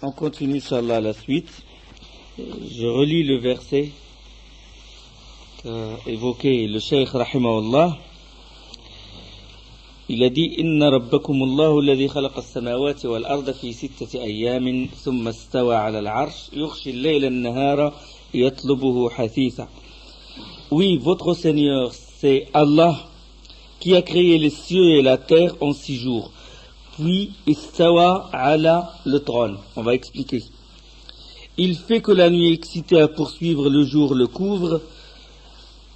On continue, Inch'Allah, à la suite. Je relis le verset qu'a évoqué le Cheikh Rahimahullah. Il a dit Inna rabbakumullahu alladhi khalaqa as-samawati wal arda fi sittati ayyamin thumma istawa 'ala al-'arsh yughshi al-layla an-nahara yatlubuhu hathitha. Oui, votre Seigneur, c'est Allah qui a créé les cieux et la terre en 6 jours. Puis istawa 'ala le trône. On va expliquer. Il fait que la nuit excitée à poursuivre le jour le couvre,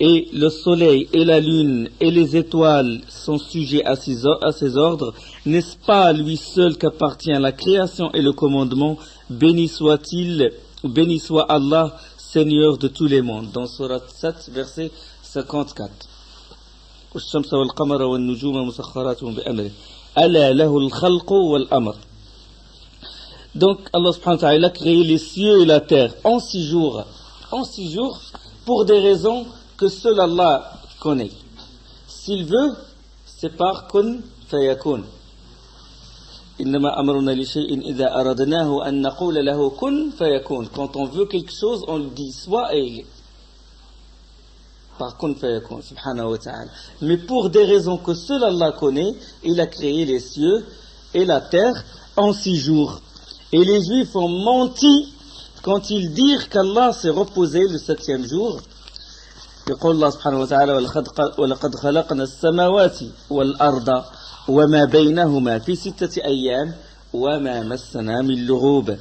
et le soleil et la lune et les étoiles sont sujets à ses ordres. N'est-ce pas à lui seul qu'appartient la création et le commandement? Béni soit-il, béni soit Allah, Seigneur de tous les mondes. Dans Surat 7, verset 54. Donc Allah subhanahu wa ta'ala a créé les cieux et la terre en 6 jours. En 6 jours, pour des raisons que seul Allah connaît. S'il veut, c'est par kun fayakun. Innama amruna li shay'in idha aradnahu an naqula lahu kun fayakun. Quand on veut quelque chose, on le dit soit et il est. Par kun fayakun, subhanahu wa ta'ala. Mais pour des raisons que seul Allah connaît, il a créé les cieux et la terre en 6 jours. Et les Juifs ont menti quand ils dirent qu'Allah s'est reposé le 7e jour. يقول الله سبحانه وتعالى ولقد خلقنا السماوات والأرض وما بينهما في 6 أيام وما مسنا من لغوب.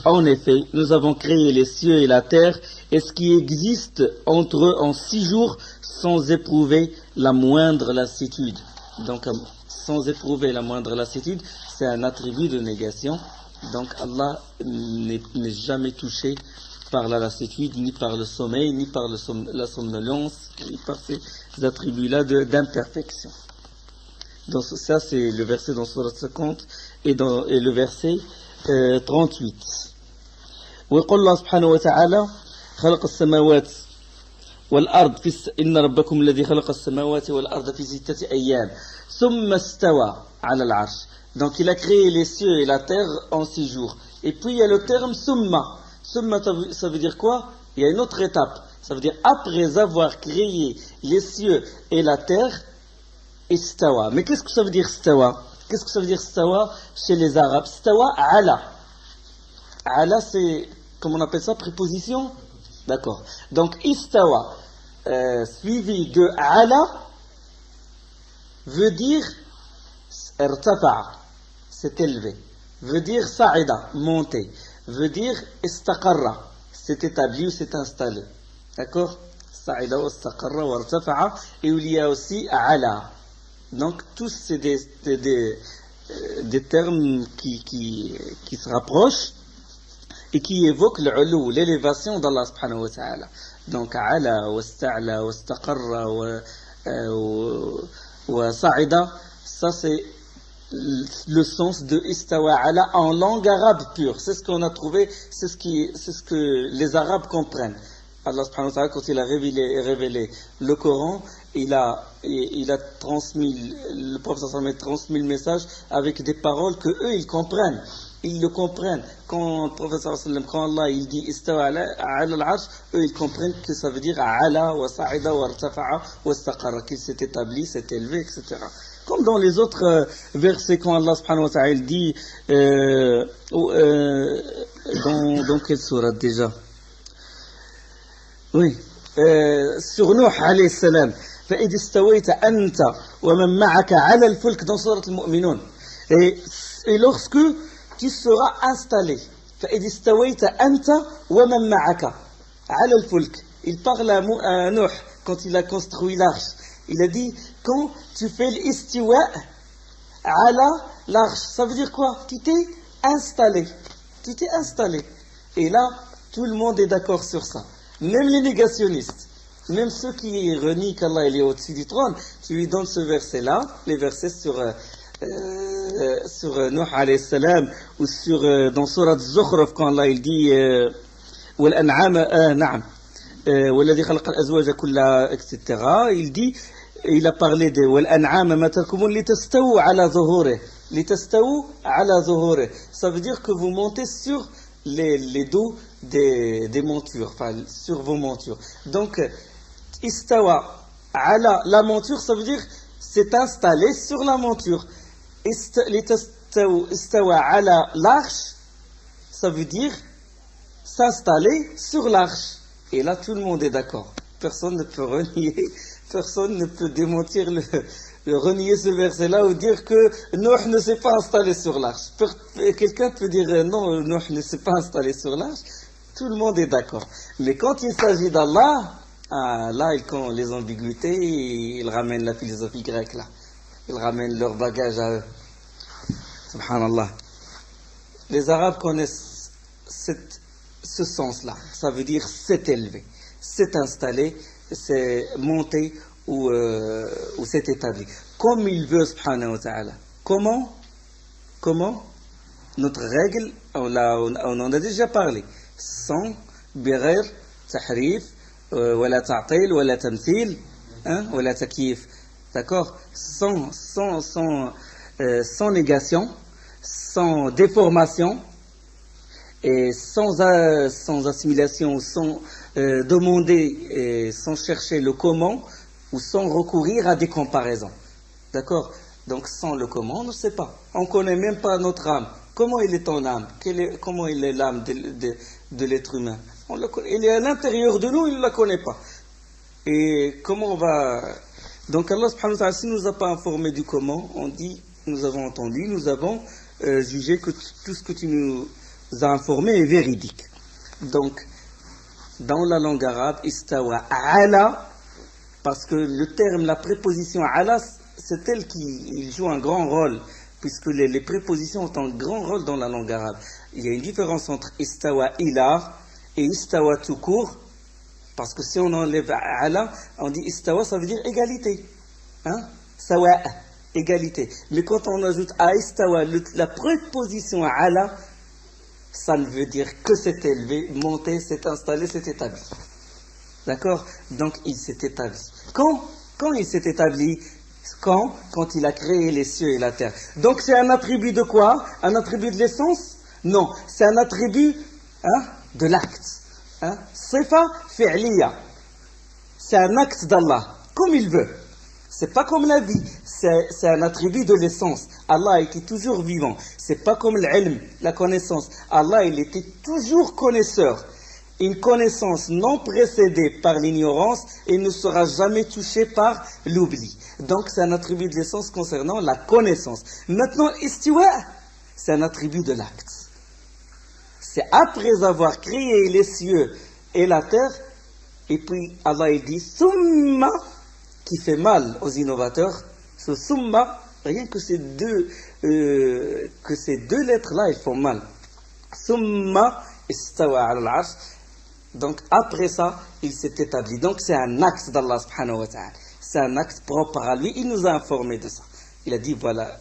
En effet, nous avons créé les cieux et la terre et ce qui existe entre eux en 6 jours sans éprouver la moindre lassitude. Donc, sans éprouver la moindre lassitude, c'est un attribut de négation. Donc, Allah n'est jamais touché par la lassitude, ni par le sommeil, ni par la somnolence, ni par ces attributs-là d'imperfection. Donc ça, c'est le verset dans Surat 50 et le verset 38. ويقول الله سبحانه وتعالى خلق السماوات والأرض إن ربكم الذي خلق السماوات والأرض في 6 أيام ثم استوى على العرش. Donc il a créé les cieux et la terre en 6 jours. Et puis il y a le terme summa. Summa, ça veut dire quoi? Il y a une autre étape. Ça veut dire après avoir créé les cieux et la terre, istawa. Mais qu'est-ce que ça veut dire istawa? Qu'est-ce que ça veut dire istawa chez les Arabes? Istawa, ala. Ala, c'est, comment on appelle ça, préposition? D'accord. Donc istawa, suivi de ala, veut dire irtafa, c'est élevé. Veut dire sa'ida, monter. Veut dire istaqarra, c'est établi ou c'est installé. D'accord? Sa'ida wa istaqarra wa irtafa'a. Et il y a aussi ala. Donc tous c'est des termes qui se rapprochent et qui évoquent l'ulu, l'élévation d'Allah subhanahu wa ta'ala. Donc ala wa ista'la wa istaqarra wa sa'ida, ça c'est le sens de istawa ala en langue arabe pure. C'est ce qu'on a trouvé, c'est ce que les Arabes comprennent. Allah subhanahu wa ta'ala, quand il a révélé le Coran, il a transmis, le prophète sallallahu alayhi wa sallam a transmis le message avec des paroles que eux ils comprennent. Ils le comprennent. Quand le prophète sallallahu alayhi wa sallam, quand Allah il dit istawa ala al-arsh, eux ils comprennent que ça veut dire ala wa sa'ida wa irtafa'a wa istaqarra, qu'il s'est établi, s'est élevé, etc. Comme dans les autres versets quand Allah subhanahu wa ta'ala dit dans quelle sourate déjà? Oui, sur Nuh alayhi salam, فإذ استويت أنت ومن معك على الفلك dans sourate al-Mu'minun. Et lorsque tu seras installé, فإذ استويت أنت ومن معك على الفلك. Il parle à Nuh quand il a construit l'arche. Il a dit, quand tu fais l'istiwa ala l'arche, ça veut dire quoi? Tu t'es installé. Tu t'es installé. Et là, tout le monde est d'accord sur ça. Même les négationnistes, même ceux qui renient qu'Allah est au-dessus du trône, tu lui donnes ce verset-là, les versets sur Nuh alayhi salam, ou dans Surat Zukhruf, quand Allah il dit, وَالْأَنْعَامَ نَعَمْ وَالَّذِي خَلَقَ الْأَزْوَاجَ كُلَّهَا, etc. Il dit, il a parlé de وَالْأَنْعَامَ مَا تَرْكُمُونَ لِتَسْتَوُوا عَلَى ظُهُورِهِ. لتستووا على ظهوره. Ça veut dire que vous montez sur les dos des montures, enfin sur vos montures. Donc, istawa ala la monture, ça veut dire c'est installé sur la monture. Istawa ala l'arche, ça veut dire s'installer sur l'arche. Et là, tout le monde est d'accord. Personne ne peut renier, personne ne peut démentir renier ce verset-là ou dire que Nuh ne s'est pas installé sur l'arche. Quelqu'un peut dire non, Nuh ne s'est pas installé sur l'arche. Tout le monde est d'accord. Mais quand il s'agit d'Allah, là, quand les ambiguïtés, ils ramènent la philosophie grecque là. Ils ramènent leur bagage à eux. Subhanallah. Les Arabes connaissent ce sens-là. Ça veut dire s'est élevé, s'est installé, s'est monté ou s'est établi. Comme il veut, subhanahu wa ta'ala. Comment? Notre règle, on en a déjà parlé. Sans bighayr, tahrif, wala ta'til, wala tamthil, wala takyif. D'accord? Sans négation, sans déformation, et sans assimilation, sans demander, et sans chercher le comment, ou sans recourir à des comparaisons. D'accord? Donc sans le comment, on ne sait pas. On ne connaît même pas notre âme. Comment il est ton âme? Comment il est l'âme de l'être humain? Il est à l'intérieur de nous, il ne la connaît pas. Et comment on va... Donc Allah subhanahu wa ta'ala, s'il ne nous a pas informé du comment, on dit, nous avons entendu, nous avons jugé que tout ce que tu nous as informé est véridique. Donc, dans la langue arabe, istawa ala, parce que le terme, la préposition ala, c'est elle qui joue un grand rôle, puisque les prépositions ont un grand rôle dans la langue arabe. Il y a une différence entre istawa ila et istawa tout court, parce que si on enlève ala, on dit istawa, ça veut dire égalité. Sawa, égalité. Mais quand on ajoute à istawa, la préposition ala, ça ne veut dire que c'est élevé, monté, c'est installé, c'est établi. D'accord? Donc il s'est établi. Quand il s'est établi? Quand il a créé les cieux et la terre. Donc c'est un attribut de quoi? Un attribut de l'essence? Non, c'est un attribut de l'acte. Sifa fi'liya. C'est un acte d'Allah, comme il veut. C'est pas comme la vie, c'est un attribut de l'essence. Allah était toujours vivant. C'est pas comme l'ilm, la connaissance. Allah, il était toujours connaisseur. Une connaissance non précédée par l'ignorance et ne sera jamais touchée par l'oubli. Donc c'est un attribut de l'essence concernant la connaissance. Maintenant, istiwa, c'est un attribut de l'acte. C'est après avoir créé les cieux et la terre, et puis Allah il dit summa, qui fait mal aux innovateurs. Ce summa, rien que ces deux lettres-là, elles font mal. Summa istawa ala al-arsh. Donc après ça, il s'est établi. Donc c'est un axe d'Allah subhanahu wa ta'ala. C'est un axe propre à lui. Il nous a informé de ça. Il a dit voilà,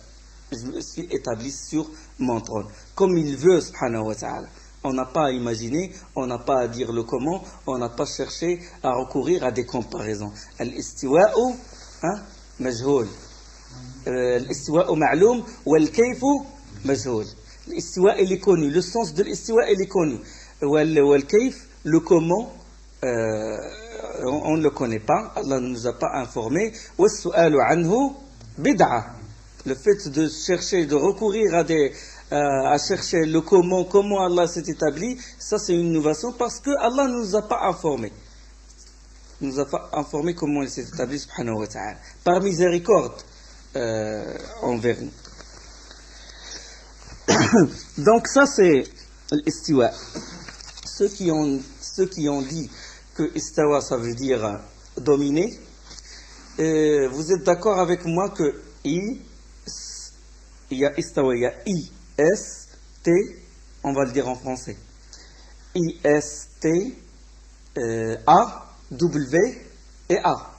je me suis établi sur mon trône. Comme il veut subhanahu wa ta'ala. On n'a pas à imaginer, on n'a pas à dire le comment, on n'a pas cherché à recourir à des comparaisons. Al-istiwa'u majhoul. Al-istiwa'u ma'loum wal-kayfu majhoul. L'istiwa, il est connu. Le sens de l'istiwa, il est connu. Wal-kayf, le comment, on ne le connaît pas. Allah ne nous a pas informé. Was-su'alu anhu bid'a. Le fait de chercher, de recourir à chercher le comment Allah s'est établi, ça c'est une innovation parce que Allah ne nous a pas informé. Il ne nous a pas informé comment il s'est établi, subhanahu wa ta'ala. Par miséricorde envers nous. Donc ça c'est l'istiwa. Ceux qui ont dit que istawa ça veut dire dominer, vous êtes d'accord avec moi que il y a istawa, il y a I-S-T, on va le dire en français. I-S-T, A-W et A.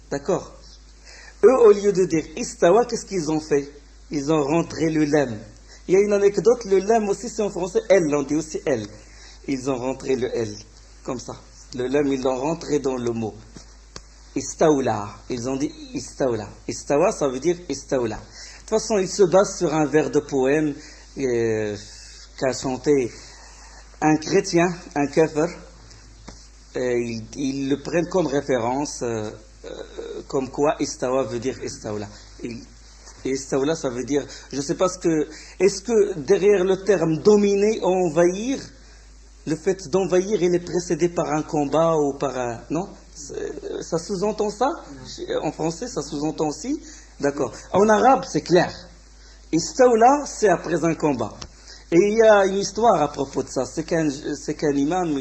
D'accord? Eux, au lieu de dire istawa, qu'est-ce qu'ils ont fait? Ils ont rentré le lem. Il y a une anecdote, le lem aussi c'est en français L, on dit aussi L. Ils ont rentré le L, comme ça. Le lem, ils l'ont rentré dans le mot. Istawla. Ils ont dit istawla. Istawa, ça veut dire istawla. toute façon, il se base sur un vers de poème qu'a chanté un chrétien, un kafir. Ils le prennent comme référence, comme quoi istawa veut dire istawla. Et istawla, ça veut dire, je ne sais pas est-ce que derrière le terme dominer ou envahir, le fait d'envahir, il est précédé par un combat ou par un... Non? Ça sous-entend ça? En français, ça sous-entend aussi? D'accord. En arabe, c'est clair. Istawla, c'est après un combat. Et il y a une histoire à propos de ça. C'est qu'un imam,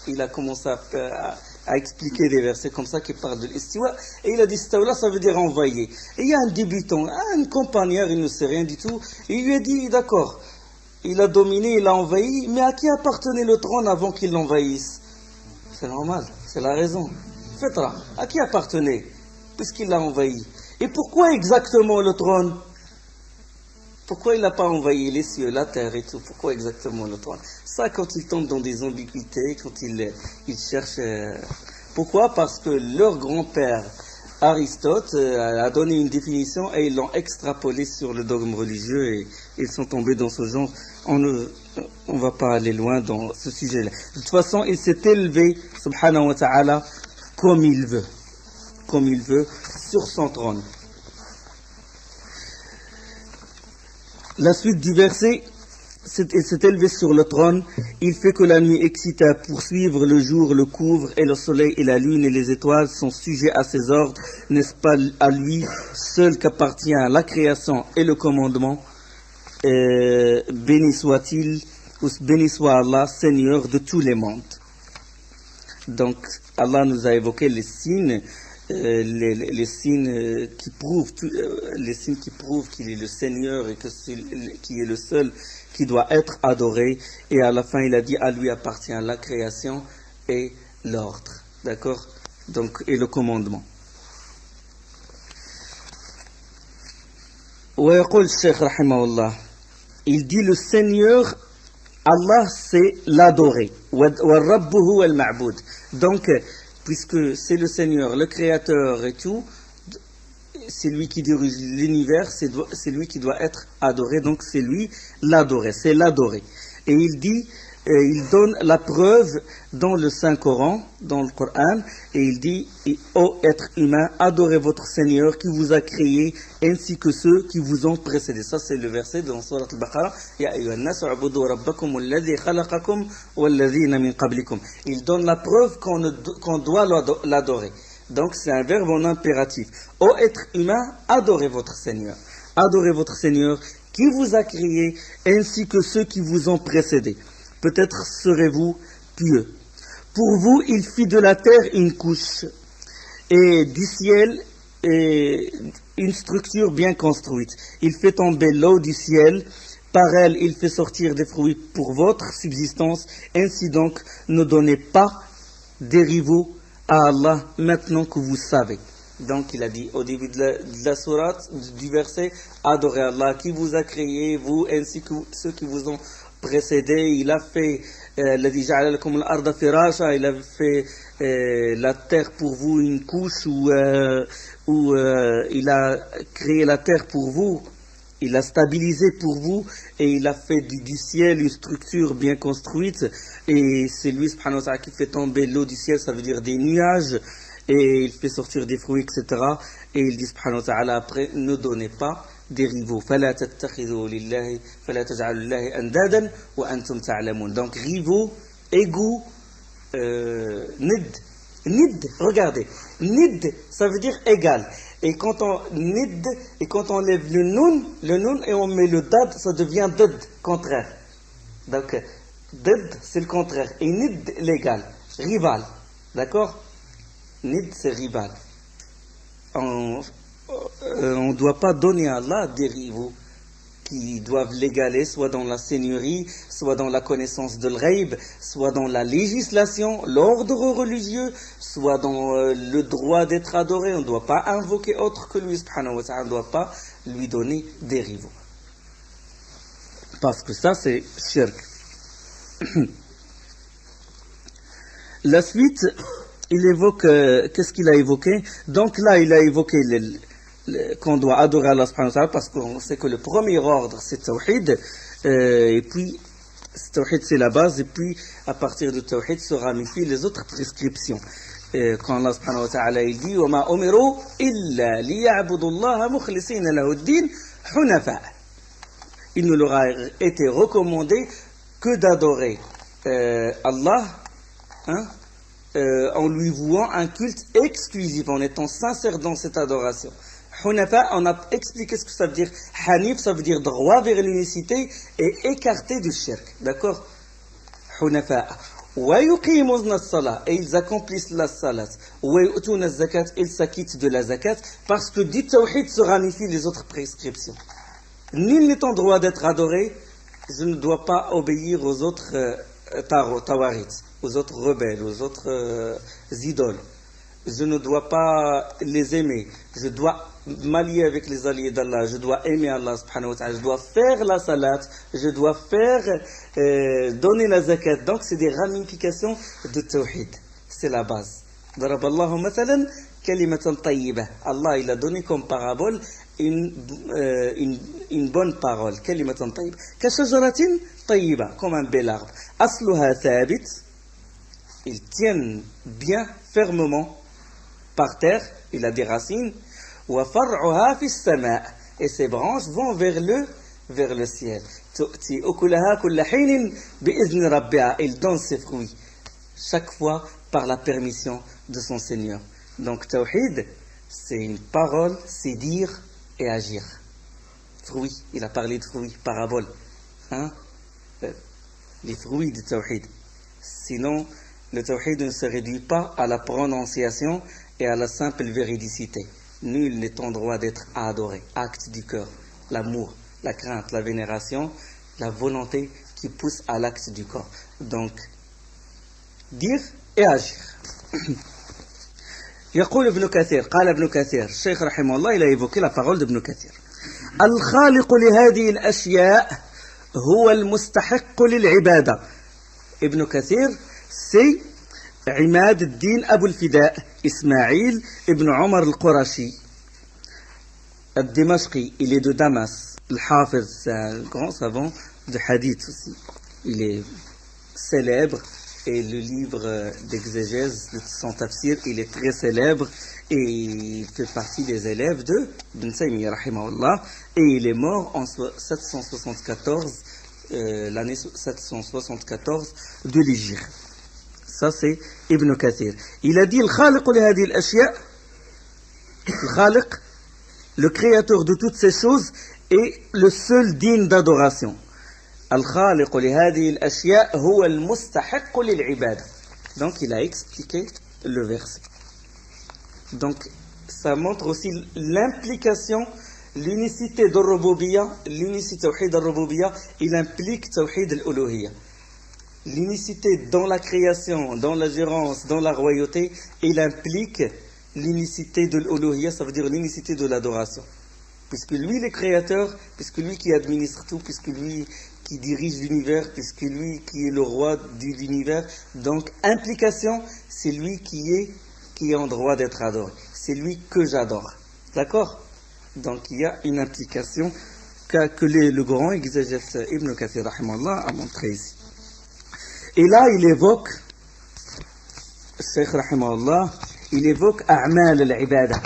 il a commencé à expliquer des versets comme ça qui parlent de l'istiwa. Et il a dit Istawla, ça veut dire envoyer. Et il y a un débutant, un campagnard, il ne sait rien du tout. Et il lui a dit, d'accord, il a dominé, il a envahi, mais à qui appartenait le trône avant qu'il l'envahisse? C'est normal, c'est la raison. Faites-la. À qui appartenait, puisqu'il l'a envahi? Et pourquoi exactement le trône? Pourquoi il n'a pas envahi les cieux, la terre et tout? Pourquoi exactement le trône? Ça, quand ils tombent dans des ambiguïtés, quand ils cherchent... Pourquoi? Parce que leur grand-père, Aristote, a donné une définition et ils l'ont extrapolée sur le dogme religieux et ils sont tombés dans ce genre. On ne va pas aller loin dans ce sujet-là. De toute façon, il s'est élevé, subhanahu wa ta'ala, comme il veut, sur son trône. La suite du verset, il s'est élevé sur le trône, il fait que la nuit excite à poursuivre, le jour le couvre, et le soleil et la lune et les étoiles sont sujets à ses ordres. N'est-ce pas à lui seul qu'appartient la création et le commandement? Béni soit-il, ou béni soit Allah, Seigneur de tous les mondes. Donc, Allah nous a évoqué les signes, les signes qui prouvent qu'il est le Seigneur et qu'il est le seul qui doit être adoré. Et à la fin, il a dit à lui appartient la création et l'ordre, d'accord? Donc, et le commandement. ويقول الشيخ رحمه الله, il dit le Seigneur, Allah c'est l'adoré. وَالرَّبُّ هُوَ الْمَعْبُودِ. Donc, puisque c'est le Seigneur, le Créateur et tout, c'est lui qui dirige l'univers, c'est lui qui doit être adoré, donc c'est lui l'adoré, c'est l'adoré. Et il dit, il donne la preuve dans le Saint-Coran, dans le Coran, et il dit, ô être humain, adorez votre Seigneur qui vous a créé, ainsi que ceux qui vous ont précédé. Ça c'est le verset dans Surat Al-Baqarah. Ya ayyuhan nas u'budu rabbakum alladhi khalaqakum walladhina min qablikum. Il donne la preuve qu'on doit l'adorer. Donc c'est un verbe en impératif. Ô être humain, adorez votre Seigneur. Adorez votre Seigneur qui vous a créé, ainsi que ceux qui vous ont précédé. Peut-être serez-vous pieux. Pour vous, il fit de la terre une couche, et du ciel une structure bien construite. Il fait tomber l'eau du ciel, par elle il fait sortir des fruits pour votre subsistance. Ainsi donc, ne donnez pas des rivaux à Allah maintenant que vous savez. Donc il a dit au début de la sourate, du verset, adorez Allah qui vous a créé, vous ainsi que ceux qui vous ont précédé. Il a fait il a fait la terre pour vous une couche où il a créé la terre pour vous, il a stabilisé pour vous, et il a fait du ciel une structure bien construite, et c'est lui subhanahu wa ta'ala qui fait tomber l'eau du ciel, ça veut dire des nuages, et il fait sortir des fruits, etc. Et il dit subhanahu wa ta'ala après, ne donnez pas des rivaux. فَلَا تَتَّخِذُوا لِلَّهِ فَلَا تَجْعَلُوا لِلَّهِ أَنْدَادًا وَأَنْتُمْ تَعْلَمُونَ. Donc rivaux, égaux, nid, regardez, nid, ça veut dire égal. Et quand on lève le nun et on met le dad, ça devient dad, contraire. Donc dad c'est le contraire et nid l'égal, rival, d'accord? Nid c'est rival. On ne doit pas donner à Allah des rivaux qui doivent l'égaler, soit dans la seigneurie, soit dans la connaissance de l'ghaib, soit dans la législation, l'ordre religieux, soit dans le droit d'être adoré. On ne doit pas invoquer autre que lui, subhanahu wa ta'ala. On ne doit pas lui donner des rivaux. Parce que ça, c'est shirk. La suite, il évoque, qu'est-ce qu'il a évoqué? Donc là, il a évoqué qu'on doit adorer Allah subhanahu wa ta'ala, parce qu'on sait que le premier ordre c'est Tawhid, et puis Tawhid c'est la base, et puis à partir de Tawhid se ramifient les autres prescriptions. Quand Allah subhanahu wa ta'ala il dit وَمَا أُمِرُوا إِلَّا لِيَعْبُدُوا اللَّهَ مُخْلِصِينَ لَهُ الدِّينَ حُنَفَاءَ. Il ne leur a été recommandé que d'adorer Allah, en lui vouant un culte exclusif, en étant sincère dans cette adoration. Hunafa, on a expliqué ce que ça veut dire. Hanif, ça veut dire droit vers l'unicité et écarté du shirk. D'accord? Hunafa. Wa yuqimuna as-salat, et ils accomplissent la salat. Wa yu'tuna az-zakat, ils s'acquittent de la zakat, parce que du tawhid se ramifient les autres prescriptions. Nul n'est en droit d'être adoré, je ne dois pas obéir aux autres tawarit, aux autres rebelles, aux autres idoles. Je ne dois pas les aimer. Je dois m'allier avec les alliés d'Allah. Je dois aimer Allah subhanahu wa ta'ala. Je dois faire la salat. Je dois donner la zakat. Donc c'est des ramifications de tawhid. C'est la base. Daraballahu mathalan kalimatan tayyibah. Allah il a donné comme parabole une bonne parole. Kalimatan tayyibah. Kashajaratin tayyibah. Comme un bel arbre. Asluha thabit. Ils tiennent bien, fermement, par terre, il a des racines, et ses branches vont vers le ciel. Il donne ses fruits, chaque fois par la permission de son Seigneur. Donc Tawhid, c'est une parole, c'est dire et agir. Fruits, il a parlé de fruits, parabole. Les fruits du Tawhid. Sinon, le Tawhid ne se réduit pas à la prononciation et à la simple véridicité. Nul n'est en droit d'être adoré. Acte du cœur, l'amour, la crainte, la vénération, la volonté qui pousse à l'acte du corps. Donc, dire et agir. يقول ابن كثير قال ابن كثير الشيخ رحمه الله il a évoqué la parole d'Ibn Kathir. الخالق لهذه الأشياء هو المستحق للعبادة. Ibn Kathir c'est عماد الدين أبو الفداء إسماعيل ابن عمر القرشي الدمشقي. Il est de Damas. Al-Hafiz, c'est un grand savant de hadith aussi. Il est célèbre et le livre d'exégèse de son tafsir, il est très célèbre et il fait partie des élèves de Ibn Taymiyyah rahimahullah, et il est mort en 774, l'année 774 de l'Hégire. Ça c'est Ibn Kathir. Il a dit le créateur de toutes ces choses est le seul digne d'adoration. Donc il a expliqué le verset. Donc ça montre aussi l'implication, l'unicité de Rububiyya, l'unicité Tawhid al-Rububiyya, il implique Tawhid al-Uluhiyya. L'unicité dans la création, dans la gérance, dans la royauté, il implique l'unicité de l'Uluhiyya, ça veut dire l'unicité de l'adoration. Puisque lui est créateur, puisque lui qui administre tout, puisque lui qui dirige l'univers, puisque lui qui est le roi de l'univers, donc implication, c'est lui qui est en droit d'être adoré. C'est lui que j'adore. D'accord? Donc il y a une implication que le grand exégète Ibn Kathir rahimahullah a montré ici. Et là, il évoque, Cheikh rahimahullah, il évoque A'mal al-Ibada.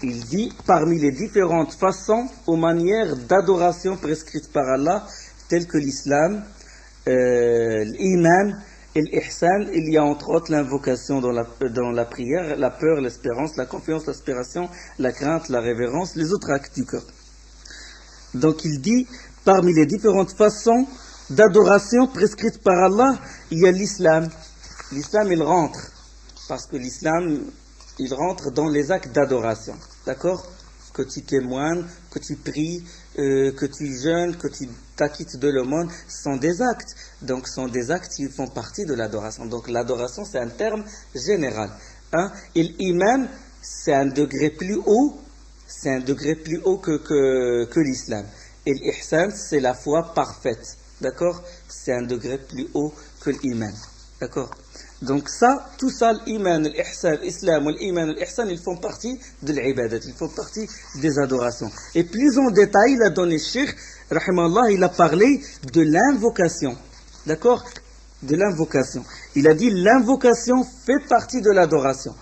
Il dit, parmi les différentes façons ou manières d'adoration prescrites par Allah, telles que l'islam, l'iman et l'ihsan, il y a entre autres l'invocation dans la prière, la peur, l'espérance, la confiance, l'aspiration, la crainte, la révérence, les autres actes du cœur. Donc il dit, parmi les différentes façons d'adoration prescrite par Allah, il y a l'islam. L'islam, il rentre, parce que l'islam, il rentre dans les actes d'adoration. D'accord? Que tu témoignes, que tu pries, que tu jeûnes, que tu t'acquittes de l'aumône, ce sont des actes. Donc, ce sont des actes qui font partie de l'adoration. Donc, l'adoration, c'est un terme général. Et l'iman, c'est un degré plus haut, que l'islam. Et l'ihsan, c'est la foi parfaite. D'accord? C'est un degré plus haut que l'iman. D'accord. Donc ça, tout ça, l'iman, l'ihsan, l'islam, l'iman, l'ihsan, ils font partie de l'ibadat, ils font partie des adorations. Et plus en détail, il a donné Cheikh, rahimallah, il a parlé de l'invocation. D'accord? De l'invocation. Il a dit l'invocation fait partie de l'adoration.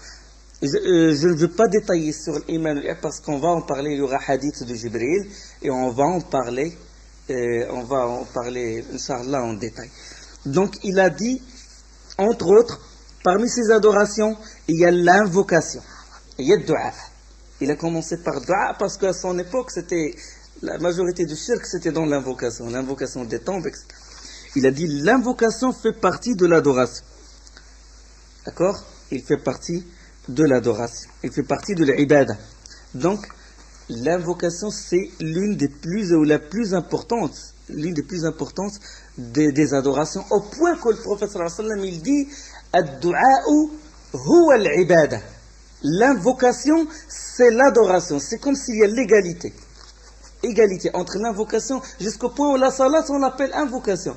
Je ne veux pas détailler sur l'iman parce qu'on va en parler, il y aura hadith de Jibril et on va en parler, Inch'Allah, en détail. Donc il a dit, entre autres, parmi ces adorations, il y a l'invocation, il y a le dua. Il a commencé par dua parce qu'à son époque, la majorité du shirk, c'était dans l'invocation des tombes, etc. Il a dit l'invocation fait partie de l'adoration. D'accord? Il fait partie de l'adoration. Il fait partie de l'ibada. Donc, l'invocation, c'est l'une des plus importantes des adorations, au point que le prophète sallallahu alayhi wa sallam, il dit ad-du'a'u huwa al-ibada. L'invocation, c'est l'adoration. C'est comme s'il y a l'égalité entre l'invocation jusqu'au point où la salat, on l'appelle invocation.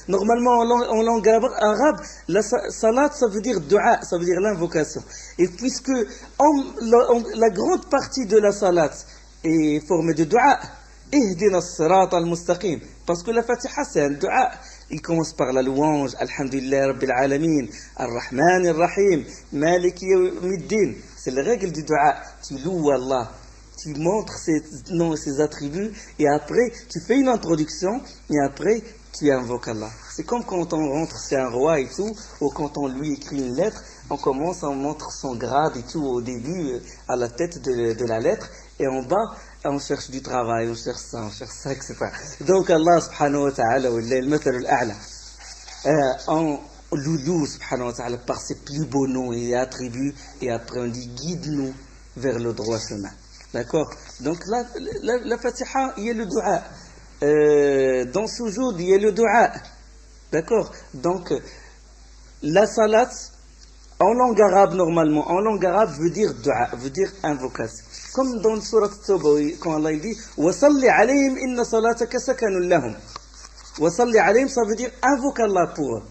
Normalement, en langue arabe, la salat, ça veut dire dua, ça veut dire l'invocation. Et puisque la grande partie de la salat est formée de dua, ihdina as-sirata al-mustaqim, parce que la Fatiha, c'est un dua. Il commence par la louange, Alhamdulillah Rabbil Alamin, Ar-Rahman Ar-Rahim, Maliki Yawmiddin. C'est la règle du dua. Tu loues Allah. Tu montres ses noms et ses attributs, et après, tu fais une introduction, et après, tu invoques Allah. C'est comme quand on rentre chez un roi et tout, ou quand on lui écrit une lettre, on montre son grade et tout au début, à la tête de la lettre, et en bas, on cherche du travail, on cherche ça, etc. Donc Allah subhanahu wa ta'ala, al-mathal al-a'la, on loue subhanahu wa ta'ala par ses plus beaux noms et attributs, et après on dit guide-nous vers le droit chemin. D'accord? Donc là, la Fatiha, il y a le dua. Dans Soujoud, il y a le dua. D'accord? Donc, la salat, en langue arabe normalement, en langue arabe veut dire dua, veut dire invocation. Comme dans le surat Tawbah, quand Allah dit wa salli alayhim inna salataka sakanun lahum. Wa salli alayhim, ça veut dire invoque Allah pour eux.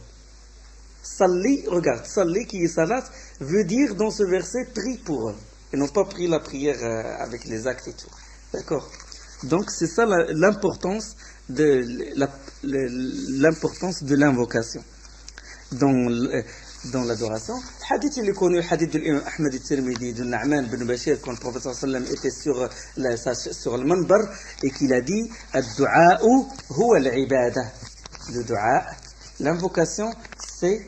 Salli, regarde, salli qui est salat, veut dire dans ce verset prie pour eux. Et n'ont pas pris la prière avec les actes et tout. D'accord? Donc c'est ça l'importance de l'invocation dans l'adoration. Le hadith, il est connu, le hadith de l'imam Ahmed al-Tirmidhi, de Na'man bin Bashir, quand le prophète sallallahu alayhi wa sallam était sur le manbar, et qu'il a dit ad-du'a'u huwa al-ibada. Le du'a, l'invocation, c'est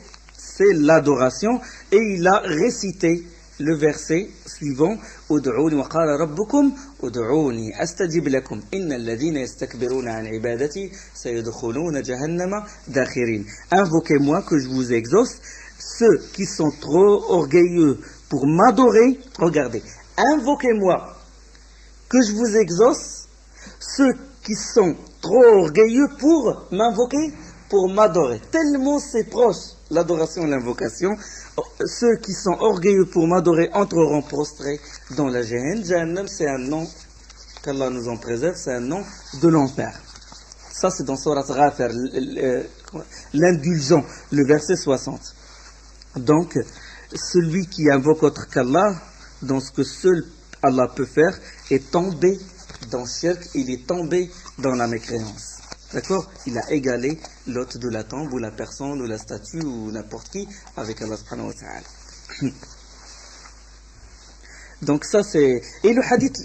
l'adoration, et il a récité le verset suivant Ud'ouni wa qala rabbukum ud'ouni astajib lakum innal ladhina yastakbiruna an ibadati sayadkhuluna jahannama dakhirin. Invoquez-moi que je vous exauce. Ceux qui sont trop orgueilleux pour m'adorer, regardez, invoquez-moi que je vous exauce. Ceux qui sont trop orgueilleux pour m'invoquer, pour m'adorer. Tellement c'est proche, l'adoration et l'invocation. Ceux qui sont orgueilleux pour m'adorer entreront prostrés dans la Jahannam. Jahannam, c'est un nom, qu'Allah nous en préserve, c'est un nom de l'enfer. Ça, c'est dans Surat Ghafir, l'indulgent, le verset 60. Donc, celui qui invoque autre qu'Allah, dans ce que seul Allah peut faire, est tombé dans le shirk, il est tombé dans la mécréance. D'accord? Il a égalé l'hôte de la tombe, ou la personne, ou la statue, ou n'importe qui, avec Allah subhanahu wa ta'ala. Donc ça c'est... Et le hadith,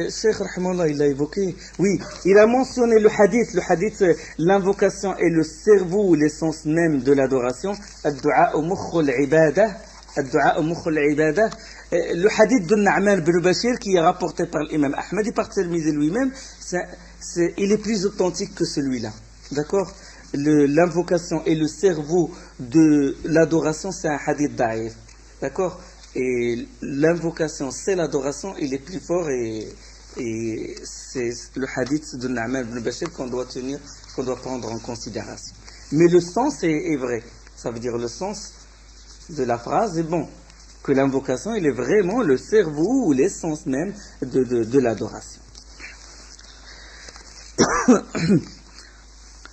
Cheikh Rahmanullah, il a évoqué, oui, il a mentionné le hadith, l'invocation est le cerveau ou l'essence même de l'adoration. Ad-du'a mukhul ibada. Ad-du'a mukhul ibada. Le hadith de Na'man bin Bashir qui est rapporté par l'imam Ahmed et par Tirmidhi lui-même, il est plus authentique que celui-là. D'accord? L'invocation et le cerveau de l'adoration, c'est un hadith da'if. D'accord? Et l'invocation, c'est l'adoration, il est plus fort et c'est le hadith de Na'man bin Bashir qu'on doit prendre en considération. Mais le sens est vrai. Ça veut dire le sens de la phrase est bon. Que l'invocation, il est vraiment le cerveau ou l'essence même de l'adoration.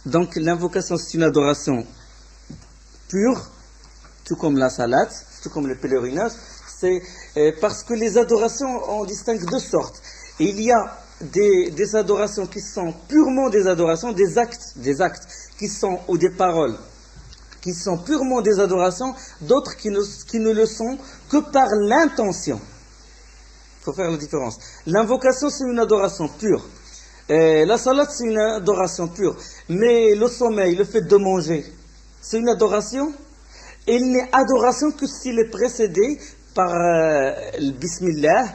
Donc l'invocation, c'est une adoration pure, tout comme la salade, tout comme le pèlerinage. C'est parce que les adorations, on distingue deux sortes. Il y a des adorations qui sont purement des adorations, des actes qui sont, ou des paroles, qui sont purement des adorations, d'autres qui ne le sont que par l'intention. Il faut faire la différence. L'invocation, c'est une adoration pure. La salade, c'est une adoration pure. Mais le sommeil, le fait de manger, c'est une adoration. Il n'est adoration que s'il est précédé par le bismillah,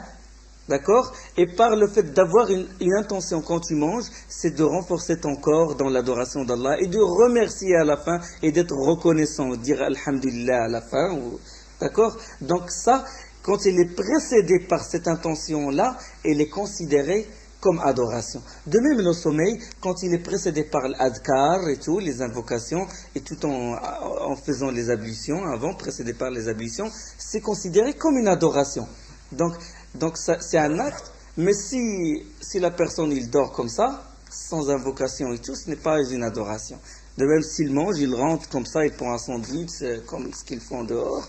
d'accord, et par le fait d'avoir une intention quand tu manges, c'est de renforcer ton corps dans l'adoration d'Allah et de remercier à la fin et d'être reconnaissant, dire alhamdulillah à la fin, d'accord. Donc ça, quand il est précédé par cette intention-là, il est considéré comme adoration. De même le sommeil, quand il est précédé par l'adkar et tout, les invocations, et tout en faisant les ablutions, avant, précédé par les ablutions, c'est considéré comme une adoration. Donc ça, c'est un acte, mais si la personne il dort comme ça, sans invocation et tout, ce n'est pas une adoration. De même s'il mange, il rentre comme ça, il prend un sandwich, comme ce qu'ils font dehors,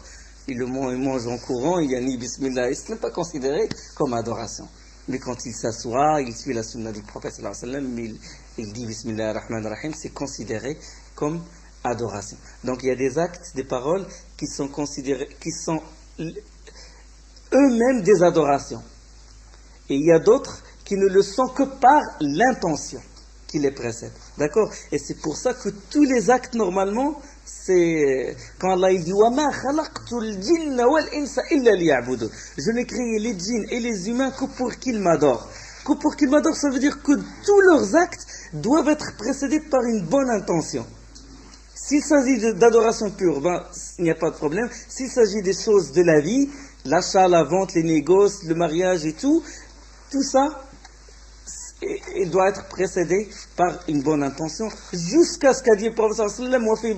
il mange en courant, il y a ni bismillah, ce n'est pas considéré comme adoration. Mais quand il s'assoit, il suit la sunna du prophète sallallahu alayhi wa sallam, il dit bismillah ar-Rahman ar-Rahim, c'est considéré comme adoration. Donc il y a des actes, des paroles qui sont considérés, qui sont eux-mêmes des adorations. Et il y a d'autres qui ne le sont que par l'intention qui les précède. D'accord? Et c'est pour ça que tous les actes, normalement, c'est quand Allah il dit وَمَا خَلَقْتُ الْجِنَّ وَالْإِنسَ إِلَّا لِيَعْبُدُونَ. Je n'ai créé les djinns et les humains que pour qu'ils m'adorent. Que pour qu'ils m'adorent, ça veut dire que tous leurs actes doivent être précédés par une bonne intention. S'il s'agit d'adoration pure, ben, il n'y a pas de problème. S'il s'agit des choses de la vie, l'achat, la vente, les négoces, le mariage et tout ça, il doit être précédé par une bonne intention, jusqu'à ce qu'a dit le prophète sallallahu alayhi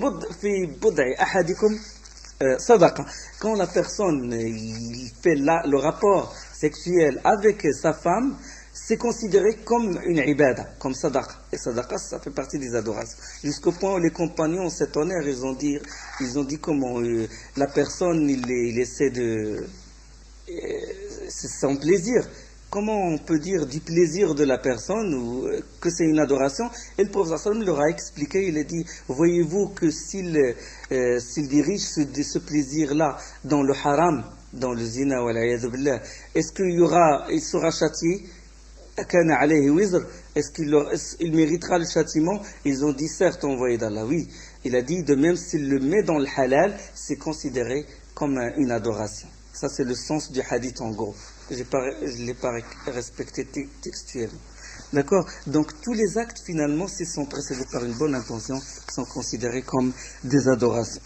wa sallam, quand la personne il fait le rapport sexuel avec sa femme, c'est considéré comme une ibada, comme sadaqa. Et sadaqa, ça fait partie des adorations. Jusqu'au point où les compagnons s'étonnèrent, ils ont dit comment la personne, il essaie de... c'est son plaisir. Comment on peut dire du plaisir de la personne ou que c'est une adoration? Et le prophète sallam leur a expliqué, il a dit, voyez-vous que s'il dirige ce plaisir-là dans le haram, dans le zina, est-ce qu'il sera châtié? Est-ce qu'il méritera le châtiment? Ils ont dit certes, envoyé d'Allah. Oui, il a dit de même s'il le met dans le halal, c'est considéré comme une adoration. Ça c'est le sens du hadith en gros. Je ne l'ai pas respecté textuellement. D'accord? Donc tous les actes finalement, s'ils sont précédés par une bonne intention, sont considérés comme des adorations.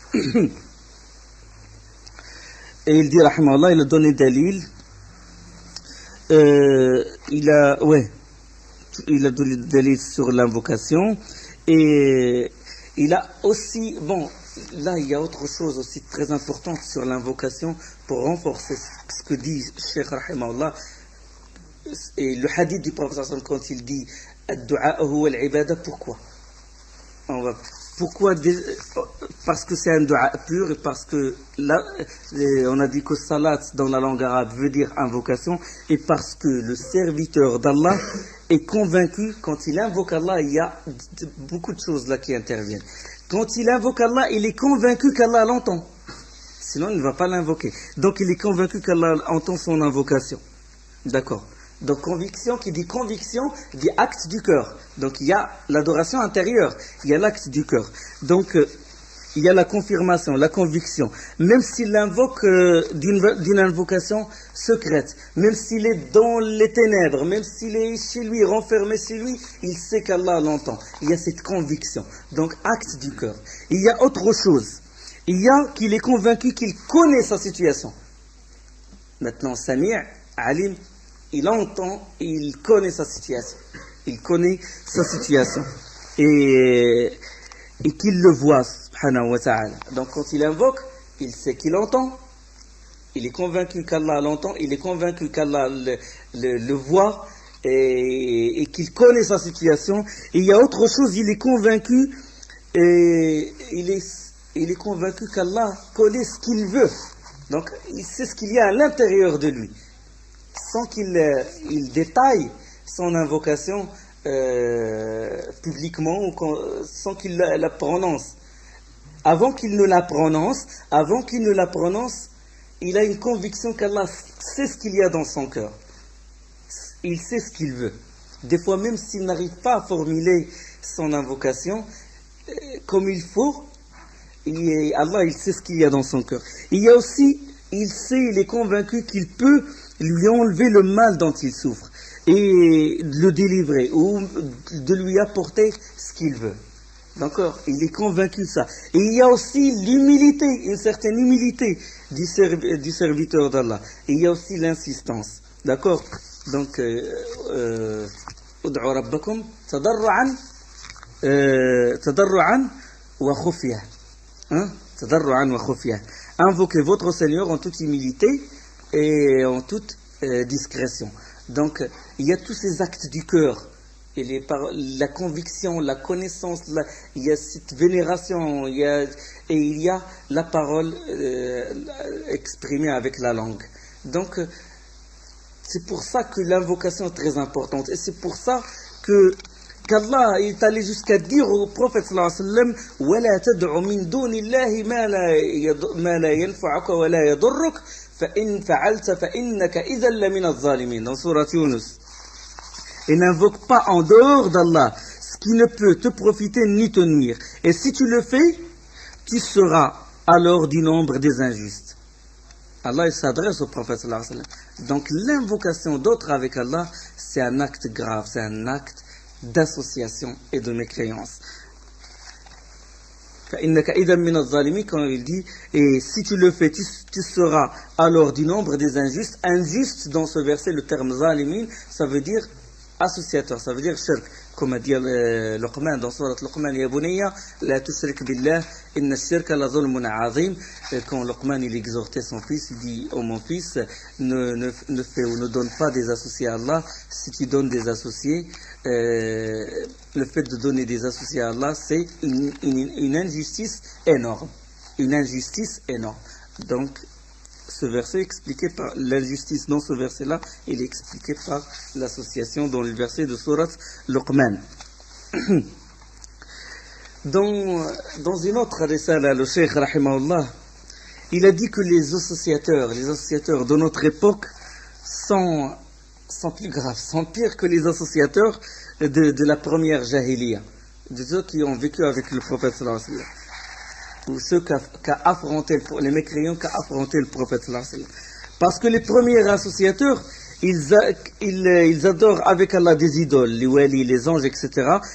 Et il dit, rahimahullah, il a donné dalil. Il a donné dalil sur l'invocation. Et il a aussi, bon, là il y a autre chose aussi très importante sur l'invocation pour renforcer ce que dit Cheikh rahimahullah. Et le hadith du prophète quand il dit ad-du'a huwa al-ibada, pourquoi? Pourquoi? Parce que c'est un dua pur et parce que là, on a dit que salat dans la langue arabe veut dire invocation, et parce que le serviteur d'Allah est convaincu, quand il invoque Allah, il y a beaucoup de choses là qui interviennent. Quand il invoque Allah, il est convaincu qu'Allah l'entend. Sinon, il ne va pas l'invoquer. Donc, il est convaincu qu'Allah entend son invocation. D'accord. Donc, conviction, qui dit acte du cœur. Donc, il y a l'adoration intérieure, il y a l'acte du cœur. Donc, il y a la confirmation, la conviction. Même s'il invoque d'une invocation secrète, même s'il est dans les ténèbres, même s'il est chez lui, renfermé chez lui, il sait qu'Allah l'entend. Il y a cette conviction. Donc, acte du cœur. Il y a autre chose. Il y a qu'il est convaincu qu'il connaît sa situation. Maintenant, Sami', Alim, il entend et il connaît sa situation. Il connaît sa situation. Et qu'il le voit, subhanahu wa ta'ala. Donc quand il invoque, il sait qu'il entend. Il est convaincu qu'Allah l'entend. Il est convaincu qu'Allah le voit. Et qu'il connaît sa situation. Et il y a autre chose, il est convaincu. Et il est il est convaincu qu'Allah connaît ce qu'il veut. Donc, il sait ce qu'il y a à l'intérieur de lui. Sans qu'il il détaille son invocation publiquement, ou sans qu'il la prononce. Avant qu'il ne la prononce, il a une conviction qu'Allah sait ce qu'il y a dans son cœur. Il sait ce qu'il veut. Des fois, même s'il n'arrive pas à formuler son invocation comme il faut, Allah, il sait ce qu'il y a dans son cœur. Il y a aussi, il est convaincu qu'il peut lui enlever le mal dont il souffre et le délivrer ou de lui apporter ce qu'il veut. D'accord? Il est convaincu de ça. Et il y a aussi l'humilité, une certaine humilité du serviteur d'Allah. Et il y a aussi l'insistance. D'accord? Donc, ud'u rabbakum tadarru'an wa khufya. Tadarru'an wa khufya. Invoquez votre Seigneur en toute humilité et en toute discrétion. Donc, il y a tous ces actes du cœur. Et la conviction, la connaissance, il y a cette vénération, il y a la parole exprimée avec la langue. Donc, c'est pour ça que l'invocation est très importante. Et c'est pour ça qu'Allah est allé jusqu'à dire au prophète sallallahu alayhi wa sallam وَلَا تَدْعُ مِن دُونِ اللَّهِ مَا لَا يَنْفَعُكَ وَلَا يَضُرُّكَ فَإِنْ فَعَلْتَ فَإِنَّكَ إِذًا لَمِنَ الظَّالِمِينَ dans Surat Yunus. Et n'invoque pas en dehors d'Allah ce qui ne peut te profiter ni te nuire. Et si tu le fais, tu seras alors du nombre des injustes. Allah il s'adresse au prophète sallallahu alayhi wa sallam. Donc l'invocation d'autres avec Allah, c'est un acte grave, c'est un acte d'association et de mécréance. Quand il dit, et si tu le fais, tu seras alors du nombre des injustes. Injuste dans ce verset, le terme zalimin, ça veut dire associateur, ça veut dire shirk, comme a dit Luqman dans Surat Luqman, ya bunayya la tushrik billah inna ash-shirka la zulmun azim. Quand Luqman il exhortait son fils, il dit oh mon fils, ne fais ou ne donne pas des associés à Allah. Si tu donnes des associés, le fait de donner des associés à Allah, c'est une injustice énorme, donc ce verset expliqué par l'injustice dans ce verset-là, il est expliqué par l'association dans le verset de Surat Luqman. Dans une autre risala, le Cheikh rahimahullah, il a dit que les associateurs de notre époque sont plus graves, sont pires que les associateurs de la première jahiliya, de ceux qui ont vécu avec le prophète sallallahu alayhi wa sallam, ou ceux les mécréants qui ont affronté le prophète sallallahu alayhi wa sallam. Parce que les premiers associateurs, ils adorent avec Allah des idoles, les wali, les anges, etc.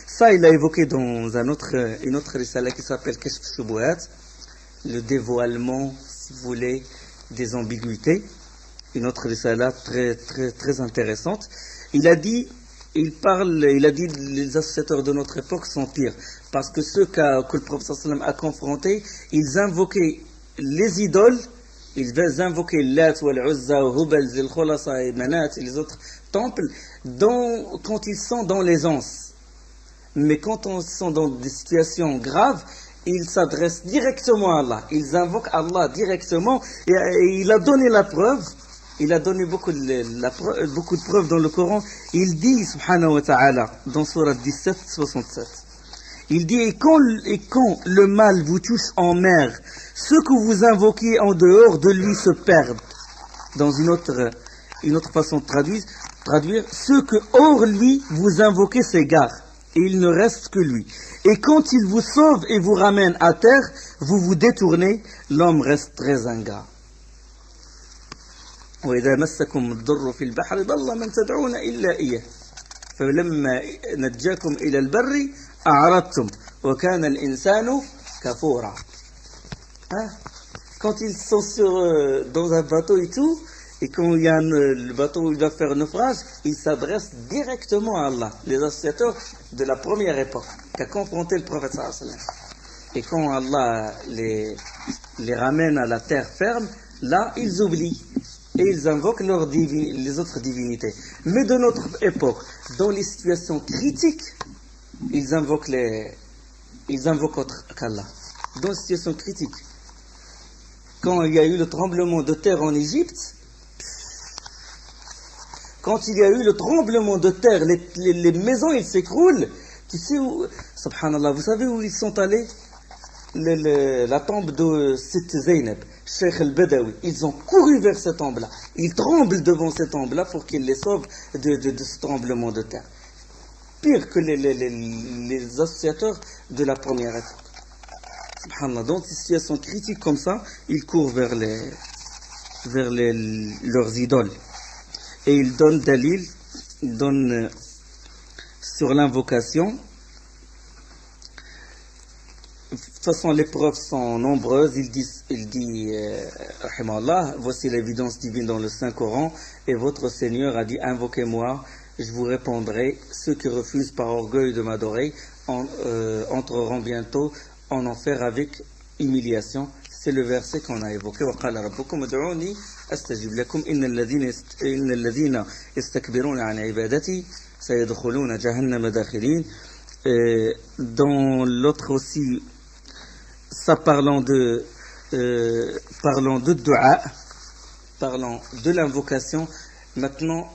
Ça, il a évoqué dans une autre risala qui s'appelle Kashf Shubuhat, le dévoilement, si vous voulez, des ambiguïtés. Une autre risala très, très, très intéressante. Il a dit les associateurs de notre époque sont pires. Parce que ceux que le prophète sallallahu alayhi wa sallam a confrontés, ils invoquaient les idoles, ils invoquaient Lat, Wal-Uzza, Hubal, Zil Khulasa et Manat et les autres temples quand ils sont dans l'aisance. Mais quand ils sont dans des situations graves, ils s'adressent directement à Allah. Ils invoquent Allah directement et il a donné la preuve. Il a donné beaucoup de preuves dans le Coran. Il dit, subhanahu wa ta'ala, dans Surat 17, 67, il dit, et quand le mal vous touche en mer, ceux que vous invoquez en dehors de lui se perdent. Dans une autre façon de traduire, ceux que hors lui vous invoquez s'égarent, et il ne reste que lui. Et quand il vous sauve et vous ramène à terre, vous vous détournez, l'homme reste très ingrat. وإذا مسكم الضر في البحر ضل من تدعون إلا إياه فلما نجاكم إلى البر أعرضتم وكان الإنسان كفورا. Quand ils sont dans un bateau et tout, et quand le bateau il va faire naufrage, ils s'adressent directement à Allah, les associateurs de la première époque, qui a confronté le prophète sallallahu alayhi wa sallam. Et quand Allah les ramène à la terre ferme, là ils oublient. Et ils invoquent les autres divinités. Mais de notre époque, dans les situations critiques, ils invoquent autre qu'Allah. dans une situation critique. Quand il y a eu le tremblement de terre en Égypte, quand il y a eu le tremblement de terre, les maisons ils s'écroulent. Tu sais où, subhanallah, vous savez où ils sont allés? La tombe de Sitt Zainab, Cheikh al-Badawi. Ils ont couru vers cette tombe-là. Ils tremblent devant cette tombe-là pour qu'il les sauve de ce tremblement de terre. Pire que les associateurs de la première époque. Subhanallah, dans des situations critiques comme ça, ils courent vers leurs idoles. Et ils donnent dalil, ils donnent sur l'invocation. De toute façon, les preuves sont nombreuses. Il dit, rahimallah, voici l'évidence divine dans le Saint-Coran, et votre Seigneur a dit, invoquez-moi, je vous répondrai. Ceux qui refusent par orgueil de m'adorer entreront bientôt en enfer avec humiliation. C'est le verset qu'on a évoqué. وَقَالَ رَبُّكُمْ ادْعُونِي أَسْتَجِبْ لَكُمْ إِنَّ الَّذِينَ يَسْتَكْبِرُونَ عَنْ عِبَادَتِي سَيَدْخُلُونَ جَهَنَّمَ دَاخِرِينَ. Dans l'autre aussi, ça parlant de dua, parlant de l'invocation. Maintenant,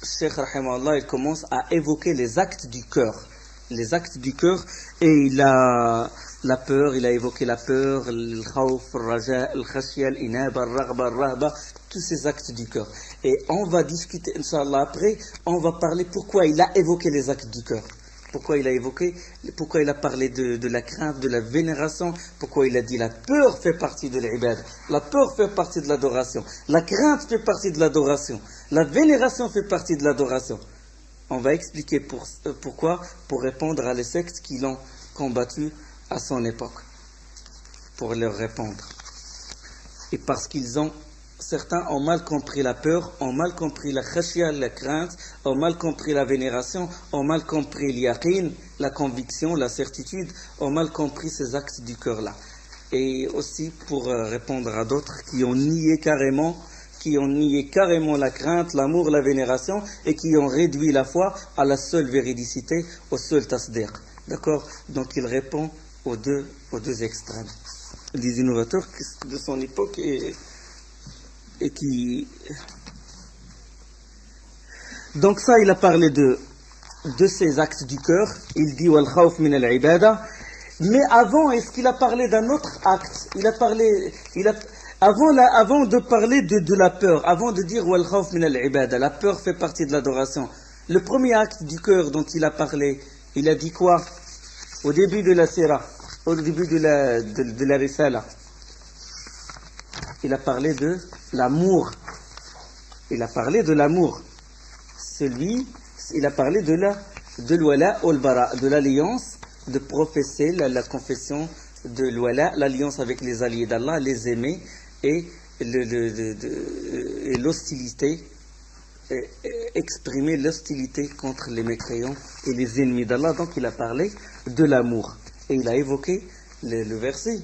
Cheikh Rahimahullah, il commence à évoquer les actes du cœur. Les actes du cœur, et il a la peur, il a évoqué la peur, le khawf, le raja, le khashya, l'inaba, le raghba, le rahba, tous ces actes du cœur. Et on va discuter, Inch'Allah, après, on va parler pourquoi il a évoqué les actes du cœur. Pourquoi il a parlé de la crainte, de la vénération, pourquoi il a dit la peur fait partie de l'ibad, la peur fait partie de l'adoration, la crainte fait partie de l'adoration, la vénération fait partie de l'adoration. On va expliquer pourquoi, pour répondre à les sectes qui l'ont combattu à son époque, pour leur répondre. Et parce certains ont mal compris la peur, ont mal compris la khashya, la crainte, ont mal compris la vénération, ont mal compris l'yaqin, la conviction, la certitude, ont mal compris ces actes du cœur-là. Et aussi pour répondre à d'autres qui ont nié carrément la crainte, l'amour, la vénération, et qui ont réduit la foi à la seule véridicité, au seul tasdiq. D'accord? Donc il répond aux deux extrêmes. Des innovateurs de son époque et qui... Donc ça, il a parlé de ces actes du cœur. Il dit wal khawf min al ibada. Mais avant, est-ce qu'il a parlé d'un autre acte? Avant de parler de la peur, avant de dire wal khawf min al ibada, la peur fait partie de l'adoration. Le premier acte du cœur dont il a parlé, il a dit quoi? Au début de la sira, au début de la risala. Il a parlé de l'amour. Il a parlé de l'amour. Il a parlé de l'wala ou al-bara, de l'alliance, de professer la confession de l'wala, l'alliance avec les alliés d'Allah, les aimer, et l'hostilité, exprimer l'hostilité contre les mécréants et les ennemis d'Allah. Donc il a parlé de l'amour. Et il a évoqué le verset.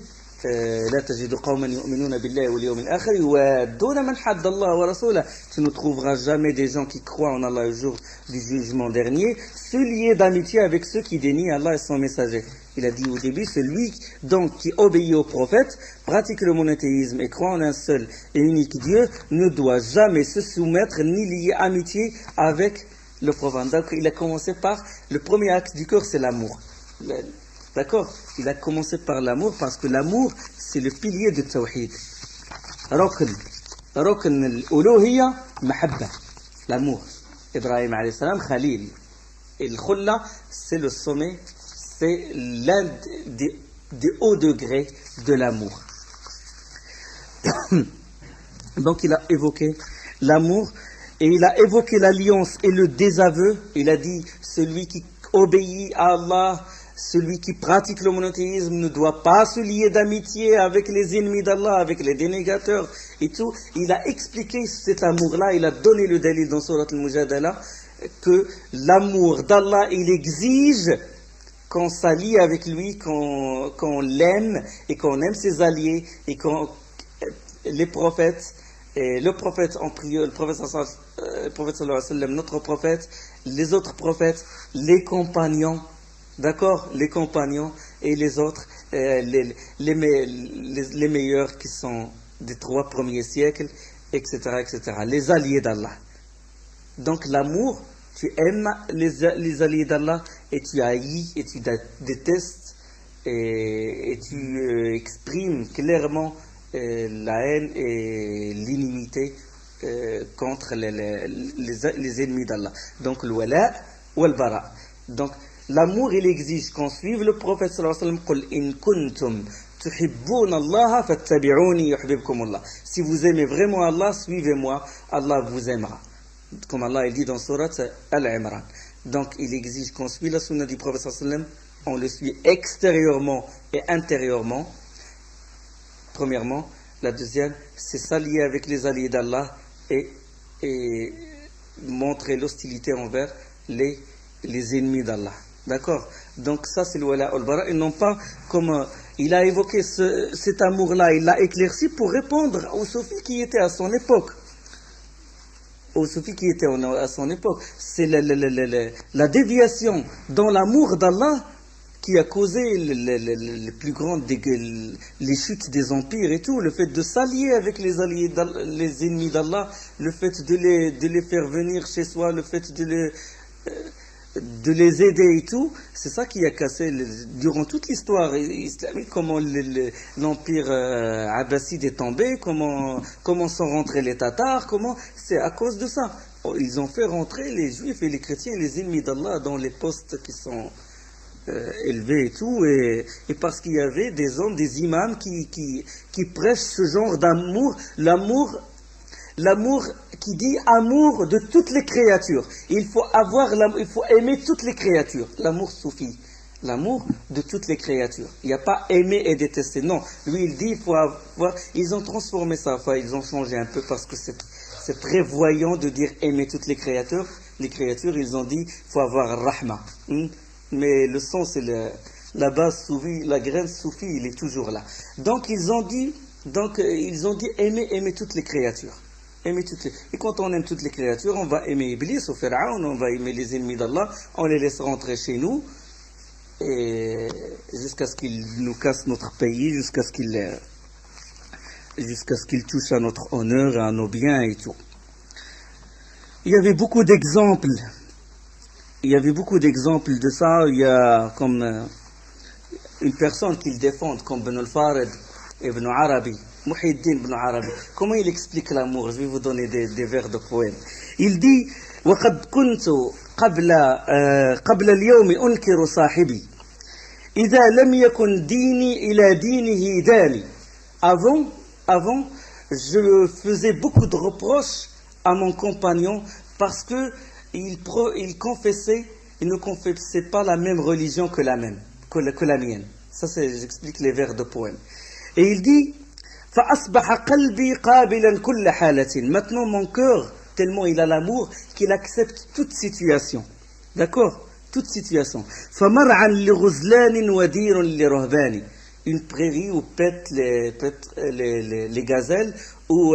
لا تجد قوما يؤمنون بالله واليوم الآخر يوادون من حد الله ورسوله. Tu ne trouveras jamais des gens qui croient en Allah le jour du jugement dernier, se lier d'amitié avec ceux qui dénient Allah et son messager. Il a dit au début, celui donc qui obéit au prophète, pratique le monothéisme et croit en un seul et unique Dieu, ne doit jamais se soumettre ni lier amitié avec le prophète. Donc il a commencé par, le premier acte du cœur, c'est l'amour. D'accord? Il a commencé par l'amour parce que l'amour, c'est le pilier de Tawhid. Rokn al-uluhiyya, mahabba. L'amour. Ibrahim alayhi salam, Khalil. Et le khulla, c'est le sommet, c'est l'un des hauts degrés de l'amour. Donc il a évoqué l'amour et il a évoqué l'alliance et le désaveu. Il a dit, celui qui obéit à Allah, celui qui pratique le monothéisme ne doit pas se lier d'amitié avec les ennemis d'Allah, avec les dénégateurs et tout. Il a expliqué cet amour-là, il a donné le dalil dans Surat al-Mujadala, que l'amour d'Allah, il exige qu'on s'allie avec lui, qu'on l'aime et qu'on aime ses alliés et qu'on les prophètes, et le prophète en prière, le prophète sallallahu alayhi wa sallam, notre prophète, les autres prophètes, les compagnons. D'accord? Les compagnons et les autres, les meilleurs qui sont des 3 premiers siècles, etc., etc. Les alliés d'Allah. Donc l'amour, tu aimes les alliés d'Allah et tu haïs et tu détestes et tu exprimes clairement la haine et l'inimité contre les ennemis d'Allah. Donc le wala ou le bara. Donc l'amour, il exige qu'on suive le prophète sallallahu alayhi wa sallam. Qul in kuntum tuhibbuna Allah fattabi'uni yuhibbukum Allah. Si vous aimez vraiment Allah, suivez-moi, Allah vous aimera. Comme Allah il dit dans Surat Al-Imran. Donc il exige qu'on suive la sunna du prophète sallallahu alayhi wa sallam. On le suit extérieurement et intérieurement. Premièrement. La deuxième, c'est s'allier avec les alliés d'Allah et montrer l'hostilité envers les ennemis d'Allah. D'accord? Donc ça c'est le wala al-bara. Et non pas comme il a évoqué cet amour-là, il l'a éclairci pour répondre aux soufis qui étaient à son époque. Aux soufis qui étaient à son époque. C'est la déviation dans l'amour d'Allah qui a causé les plus grandes les chutes des empires et tout, le fait de s'allier avec les ennemis d'Allah, le fait de les faire venir chez soi, le fait de les aider et tout, c'est ça qui a cassé durant toute l'histoire islamique, comment l'empire abbasside est tombé, comment sont rentrés les Tatars, c'est à cause de ça. Ils ont fait rentrer les juifs et les chrétiens, les ennemis d'Allah dans les postes qui sont élevés et tout, et parce qu'il y avait des hommes, des imams qui prêchent ce genre d'amour, l'amour qui dit amour de toutes les créatures. Il faut aimer toutes les créatures, l'amour soufi, l'amour de toutes les créatures. Il n'y a pas aimer et détester, non. Lui il dit il faut avoir, ils ont transformé ça, enfin ils ont changé un peu parce que c'est très voyant de dire aimer toutes les créatures. Les créatures, ils ont dit il faut avoir rahma. Mais le sens, c'est la base soufi, la graine soufi, il est toujours là. Donc ils ont dit aimer toutes les créatures. Et quand on aime toutes les créatures, on va aimer Iblis ou Pharaon, on va aimer les ennemis d'Allah, on les laisse rentrer chez nous, et jusqu'à ce qu'ils nous cassent notre pays, jusqu'à ce qu'ils touchent à notre honneur, à nos biens et tout. Il y avait beaucoup d'exemples. De ça. Il y a comme une personne qui le défend, comme Ibn al-Farid, Ibn Arabi, Muhyiddin Ibn Arabi. Comment il explique l'amour? Je vais vous donner des vers de poèmes. Il dit وَقَدْ كُنْتُ قَبْلَ الْيَوْمِ أُنْكِرُ صَاحِبِي إِذَا لَمْ يَكُنْ دِينِي إِلَى دِينِهِ دَانِي. Avant, je faisais beaucoup de reproches à mon compagnon parce que il ne confessait pas la même religion que la mienne. Ça, j'explique les vers de poème. Et il dit فَأَصْبَحَ قَلْبِي قَابِلًا كُلَّ حَالَةٍ. Maintenant, mon cœur, tellement il a l'amour, qu'il accepte toute situation. D'accord? Toute situation. فَمَرْعًا لِغُزْلَانٍ وَدِيرٌ لِرَهْبَانِ. Une prairie où pètent les gazelles, ou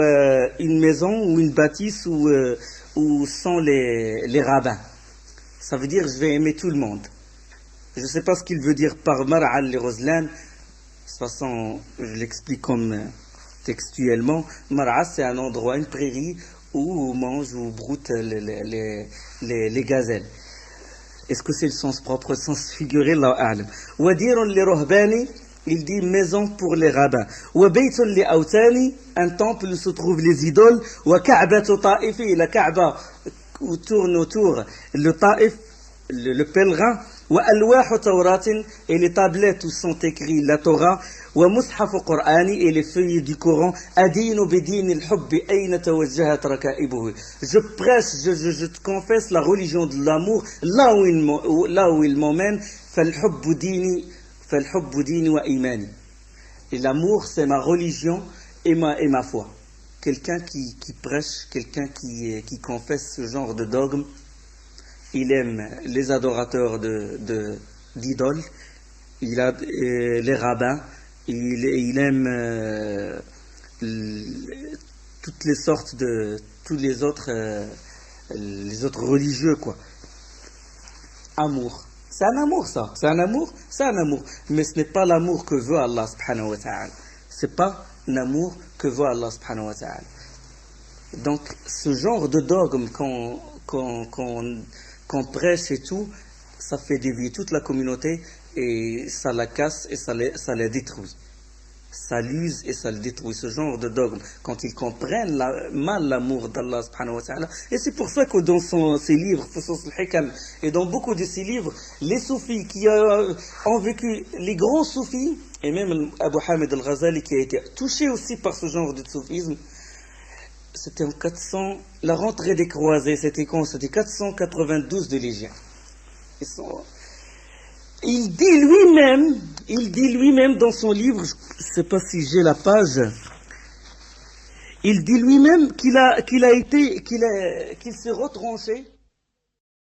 une maison, ou une bâtisse, où sont les rabbins. Ça veut dire je vais aimer tout le monde. Je ne sais pas ce qu'il veut dire par Mar'al li Ghuzlan. De toute façon, je l'explique comme textuellement. Mar'a, c'est un endroit, une prairie où mangent ou broutent les gazelles. Est-ce que c'est le sens propre, le sens figuré? Allahu a'lam. Wadirun li Ruhbani, il dit maison pour les rabbins. Wa baytun li Awtani, un temple où se trouvent les idoles. Wa Ka'batu Ta'ifi, la Kaaba où tourne autour le Ta'if, le pèlerin. Wa alwahu Tawratin, et les tablettes où sont écrits la Torah. Wa mushafu Qur'ani, et les feuilles du Coran. Adinu bidin al-hubbi ayna tawajjahat raka'ibuhu. Je prêche, je te confesse la religion de l'amour là où il m'emmène. Fal-hubbu dini wa imani. Et l'amour, c'est ma religion et ma foi. Quelqu'un qui prêche, quelqu'un qui confesse ce genre de dogme, il aime les adorateurs d'idoles, il a les rabbins, il aime toutes les sortes tous les autres religieux, quoi. Amour. C'est un amour, ça. C'est un amour, c'est un amour. Mais ce n'est pas l'amour que veut Allah subhanahu wa ta'ala. C'est pas l'amour que veut Allah subhanahu wa ta'ala. Donc, ce genre de dogme qu'on prêche et tout, ça fait dévier toute la communauté et ça la casse et ça la détruit. Ça l'use et ça le détruit, ce genre de dogme, quand ils comprennent mal l'amour d'Allah subhanahu wa ta'ala. Et c'est pour ça que dans ses livres, et dans beaucoup de ses livres, les soufis qui ont vécu, les grands soufis, et même Abu Hamid al-Ghazali qui a été touché aussi par ce genre de soufisme, c'était en 400, la rentrée des croisés, c'était quand? C'était 492 de l'Hégire. Il dit lui-même dans son livre, je ne sais pas si j'ai la page, il dit lui-même qu'il s'est retranché